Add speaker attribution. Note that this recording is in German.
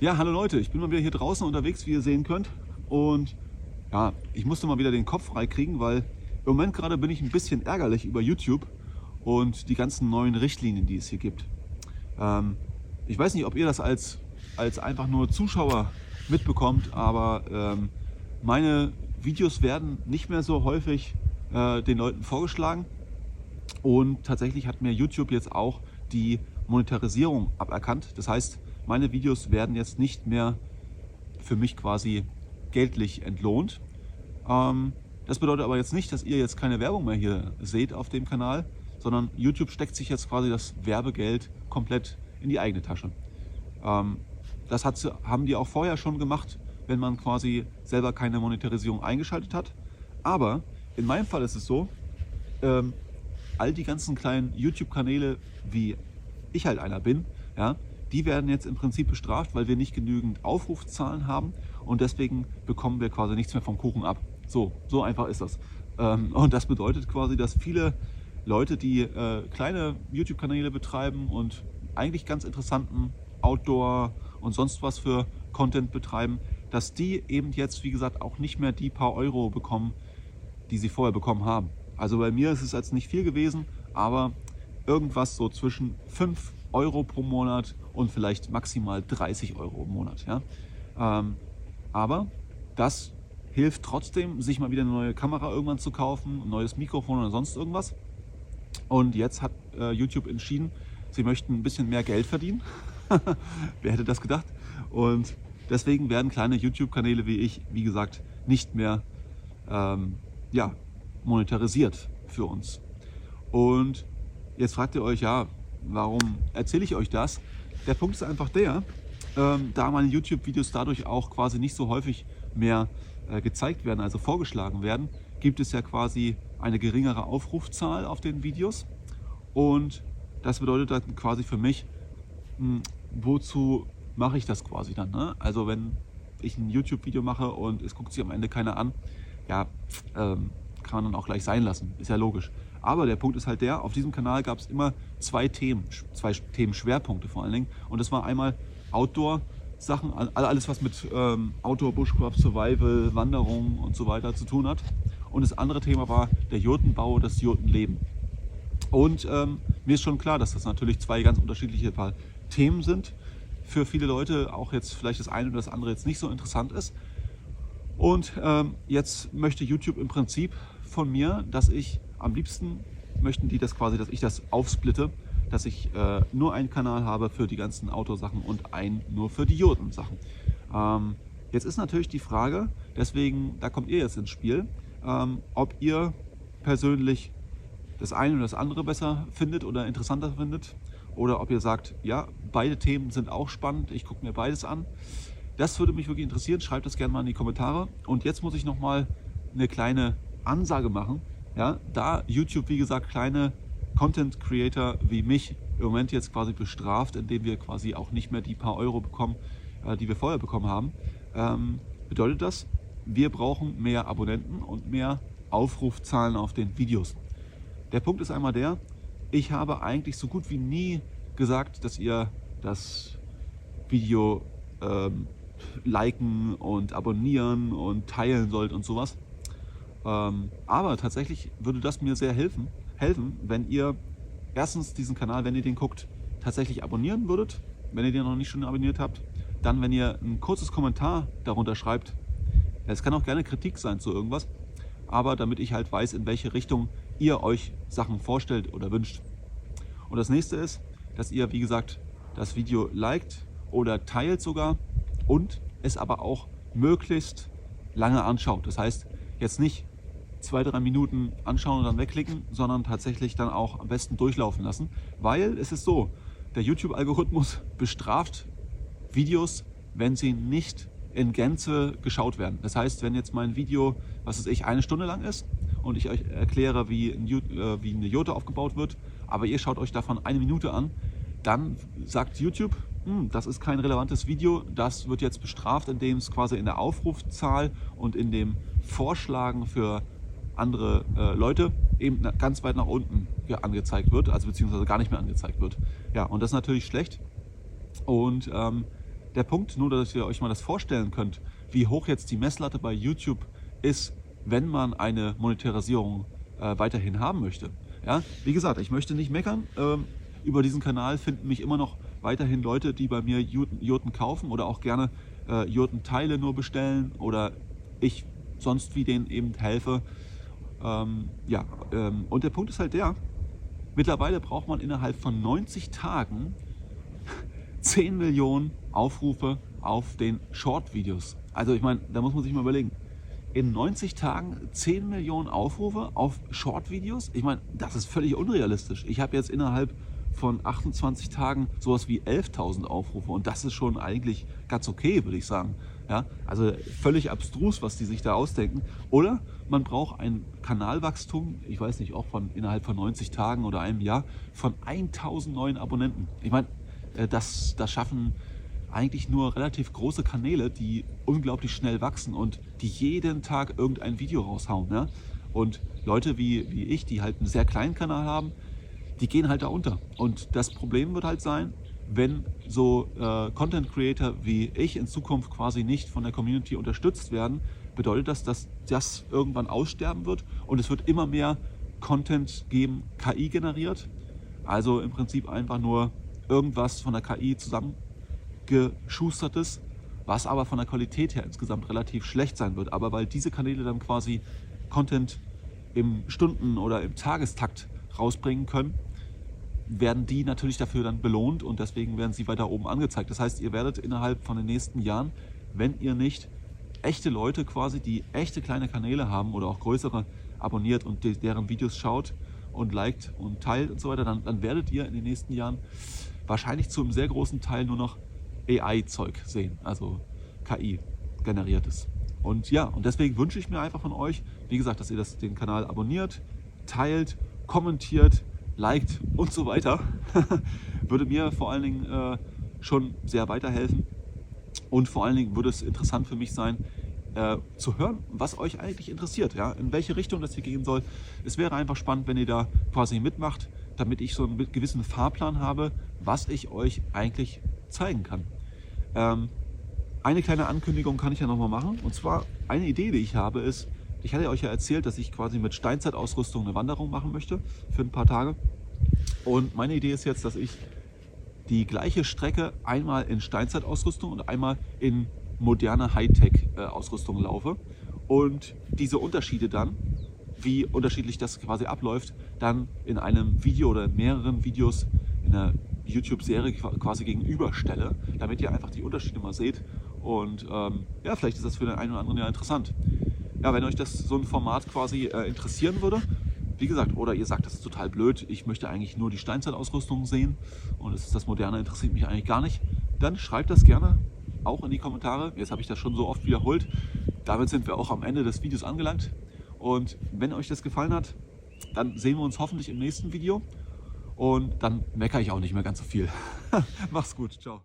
Speaker 1: Ja, hallo Leute, ich bin mal wieder hier draußen unterwegs, wie ihr sehen könnt. Und ja, ich musste mal wieder den Kopf frei kriegen, weil im Moment gerade bin ich ein bisschen ärgerlich über YouTube und die ganzen neuen Richtlinien, die es hier gibt. Ähm, Ich weiß nicht, ob ihr das als einfach nur Zuschauer mitbekommt, aber meine Videos werden nicht mehr so häufig den Leuten vorgeschlagen. Und tatsächlich hat mir YouTube jetzt auch die Monetarisierung aberkannt. Das heißt, meine Videos werden jetzt nicht mehr für mich quasi geldlich entlohnt. Das bedeutet aber jetzt nicht, dass ihr jetzt keine Werbung mehr hier seht auf dem Kanal, sondern YouTube steckt sich jetzt quasi das Werbegeld komplett in die eigene Tasche. Haben die auch vorher schon gemacht, wenn man quasi selber keine Monetarisierung eingeschaltet hat. Aber in meinem Fall ist es so, all die ganzen kleinen YouTube-Kanäle, wie ich halt einer bin, ja, die werden jetzt im Prinzip bestraft, weil wir nicht genügend Aufrufzahlen haben und deswegen bekommen wir quasi nichts mehr vom Kuchen ab. So einfach ist das. Und das bedeutet quasi, dass viele Leute, die kleine YouTube-Kanäle betreiben und eigentlich ganz interessanten Outdoor und sonst was für Content betreiben, dass die eben jetzt, wie gesagt, auch nicht mehr die paar Euro bekommen, die sie vorher bekommen haben. Also bei mir ist es jetzt nicht viel gewesen, aber irgendwas so zwischen 5 Euro pro Monat und vielleicht maximal 30 Euro im Monat. Ja? Aber das hilft trotzdem, sich mal wieder eine neue Kamera irgendwann zu kaufen, ein neues Mikrofon oder sonst irgendwas. Und jetzt hat YouTube entschieden, sie möchten ein bisschen mehr Geld verdienen. Wer hätte das gedacht? Und deswegen werden kleine YouTube-Kanäle wie ich, wie gesagt, nicht mehr ja, monetarisiert für uns. Und jetzt fragt ihr euch, ja, warum erzähle ich euch das? Der Punkt ist einfach der, da meine YouTube-Videos dadurch auch quasi nicht so häufig mehr gezeigt werden, also vorgeschlagen werden, gibt es ja quasi eine geringere Aufrufzahl auf den Videos. Und das bedeutet dann quasi für mich, wozu mache ich das quasi dann? Ne? Also wenn ich ein YouTube-Video mache und es guckt sich am Ende keiner an, ja, kann man dann auch gleich sein lassen, ist ja logisch. Aber der Punkt ist halt der, auf diesem Kanal gab es immer zwei Themenschwerpunkte vor allen Dingen. Und das war einmal Outdoor-Sachen, alles was mit Outdoor, Bushcraft, Survival, Wanderung und so weiter zu tun hat. Und das andere Thema war der Jurtenbau, das Jurtenleben. Und mir ist schon klar, dass das natürlich zwei ganz unterschiedliche Themen sind. Für viele Leute auch jetzt vielleicht das eine oder das andere jetzt nicht so interessant ist. Und jetzt möchte YouTube im Prinzip von mir, dass ich am liebsten möchten die das quasi, dass ich das aufsplitte, dass ich nur einen Kanal habe für die ganzen Outdoor-Sachen und einen nur für die Jurten-Sachen. Jetzt ist natürlich die Frage, deswegen, da kommt ihr jetzt ins Spiel, ob ihr persönlich das eine oder das andere besser findet oder interessanter findet oder ob ihr sagt, ja, beide Themen sind auch spannend, ich gucke mir beides an. Das würde mich wirklich interessieren, schreibt das gerne mal in die Kommentare. Und jetzt muss ich nochmal eine kleine Ansage machen. Ja, da YouTube, wie gesagt, kleine Content Creator wie mich im Moment jetzt quasi bestraft, indem wir quasi auch nicht mehr die paar Euro bekommen, die wir vorher bekommen haben, bedeutet das, wir brauchen mehr Abonnenten und mehr Aufrufzahlen auf den Videos. Der Punkt ist einmal der, ich habe eigentlich so gut wie nie gesagt, dass ihr das Video liken und abonnieren und teilen sollt und sowas. Aber tatsächlich würde das mir sehr helfen, wenn ihr erstens diesen Kanal, wenn ihr den guckt, tatsächlich abonnieren würdet, wenn ihr den noch nicht schon abonniert habt. Dann, wenn ihr ein kurzes Kommentar darunter schreibt, es kann auch gerne Kritik sein zu irgendwas, aber damit ich halt weiß, in welche Richtung ihr euch Sachen vorstellt oder wünscht. Und das nächste ist, dass ihr, wie gesagt, das Video liked oder teilt sogar und es aber auch möglichst lange anschaut. Das heißt, jetzt nicht 2-3 Minuten anschauen und dann wegklicken, sondern tatsächlich dann auch am besten durchlaufen lassen, weil es ist so, der YouTube-Algorithmus bestraft Videos, wenn sie nicht in Gänze geschaut werden. Das heißt, wenn jetzt mein Video, was weiß ich, 1 Stunde lang ist und ich euch erkläre, wie eine Jurte aufgebaut wird, aber ihr schaut euch davon 1 Minute an, dann sagt YouTube, das ist kein relevantes Video, das wird jetzt bestraft, indem es quasi in der Aufrufzahl und in dem Vorschlagen für andere Leute eben ganz weit nach unten angezeigt wird, also beziehungsweise gar nicht mehr angezeigt wird. Ja, und das ist natürlich schlecht. Und Der Punkt, nur dass ihr euch mal das vorstellen könnt, wie hoch jetzt die Messlatte bei YouTube ist, wenn man eine Monetarisierung weiterhin haben möchte. Ja, wie gesagt, ich möchte nicht meckern. Über diesen Kanal finden mich immer noch weiterhin Leute, die bei mir Jurten kaufen oder auch gerne Jurtenteile nur bestellen oder ich sonst wie denen eben helfe. Und der Punkt ist halt der, mittlerweile braucht man innerhalb von 90 Tagen 10 Millionen Aufrufe auf den Short-Videos. Also ich meine, da muss man sich mal überlegen. In 90 Tagen 10 Millionen Aufrufe auf Short-Videos? Ich meine, das ist völlig unrealistisch. Ich habe jetzt innerhalb von 28 Tagen sowas wie 11.000 Aufrufe und das ist schon eigentlich ganz okay, würde ich sagen. Ja, also völlig abstrus, was die sich da ausdenken. Oder man braucht ein Kanalwachstum, ich weiß nicht, auch innerhalb von 90 Tagen oder einem Jahr, von 1.000 neuen Abonnenten. Ich meine, das schaffen eigentlich nur relativ große Kanäle, die unglaublich schnell wachsen und die jeden Tag irgendein Video raushauen. Ja? Und Leute wie ich, die halt einen sehr kleinen Kanal haben, die gehen halt da unter. Und das Problem wird halt sein, wenn so Content Creator wie ich in Zukunft quasi nicht von der Community unterstützt werden, bedeutet das, dass das irgendwann aussterben wird und es wird immer mehr Content geben, KI generiert. Also im Prinzip einfach nur irgendwas von der KI zusammengeschustertes, was aber von der Qualität her insgesamt relativ schlecht sein wird. Aber weil diese Kanäle dann quasi Content im Stunden- oder im Tagestakt rausbringen können, werden die natürlich dafür dann belohnt und deswegen werden sie weiter oben angezeigt. Das heißt, ihr werdet innerhalb von den nächsten Jahren, wenn ihr nicht echte Leute quasi, die echte kleine Kanäle haben oder auch größere, abonniert und deren Videos schaut und liked und teilt und so weiter, dann werdet ihr in den nächsten Jahren wahrscheinlich zu einem sehr großen Teil nur noch AI-Zeug sehen, also KI-generiertes. Und ja, und deswegen wünsche ich mir einfach von euch, wie gesagt, dass ihr den Kanal abonniert, teilt, kommentiert, liked und so weiter. Würde mir vor allen Dingen schon sehr weiterhelfen und vor allen Dingen würde es interessant für mich sein, zu hören, was euch eigentlich interessiert, ja? In welche Richtung das hier gehen soll. Es wäre einfach spannend, wenn ihr da quasi mitmacht, damit ich so einen gewissen Fahrplan habe, was ich euch eigentlich zeigen kann. Eine kleine Ankündigung kann ich ja nochmal machen. Und zwar eine Idee, die ich habe, ist, ich hatte euch ja erzählt, dass ich quasi mit Steinzeitausrüstung eine Wanderung machen möchte für ein paar Tage. Und meine Idee ist jetzt, dass ich die gleiche Strecke einmal in Steinzeitausrüstung und einmal in moderne Hightech-Ausrüstung laufe. Und diese Unterschiede dann, wie unterschiedlich das quasi abläuft, dann in einem Video oder in mehreren Videos in einer YouTube-Serie quasi gegenüberstelle, damit ihr einfach die Unterschiede mal seht. Und ja, vielleicht ist das für den einen oder anderen ja interessant. Ja, wenn euch so ein Format quasi interessieren würde, wie gesagt, oder ihr sagt, das ist total blöd, ich möchte eigentlich nur die Steinzeitausrüstung sehen und das Moderne interessiert mich eigentlich gar nicht, dann schreibt das gerne auch in die Kommentare. Jetzt habe ich das schon so oft wiederholt. Damit sind wir auch am Ende des Videos angelangt. Und wenn euch das gefallen hat, dann sehen wir uns hoffentlich im nächsten Video und dann meckere ich auch nicht mehr ganz so viel. Macht's gut, ciao.